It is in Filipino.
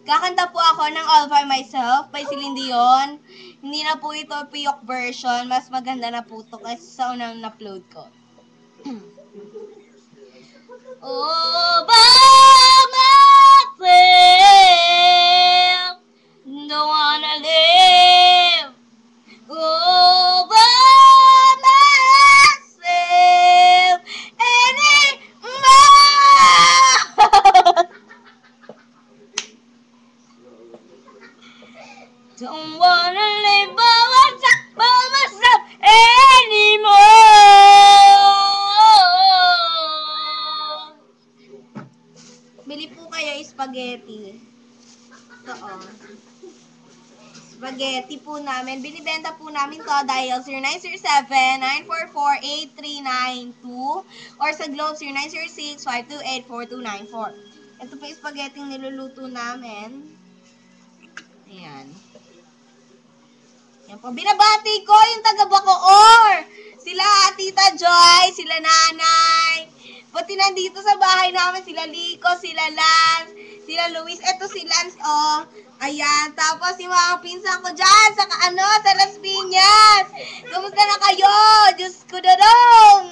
Kakanta po ako ng All By Myself by Celine Dion. Hindi na po ito piyok version. Mas maganda na po ito kasi sa unang na-upload ko. All by myself, don't wanna live. All by myself anymore. Don't wanna live by myself anymore. Bili po kayo spaghetti. Ito o. Spaghetti po namin. Binibenta po namin to dahil 0907-944-8392 or sa Globe 0906-528-4294. Ito po yung spaghetti niluluto namin. Ayan. Yan po. Binabati ko yung taga-Bacoor. Sila Tita Joy, sila Nanay. Pati nandito sa bahay namin, sila Lico, sila Lance, sila Luis. Eto si Lance, oh. Ayan. Tapos yung mga pinsan ko dyan sa Las Piñas. Kamusta na kayo? Diyos ko dadong.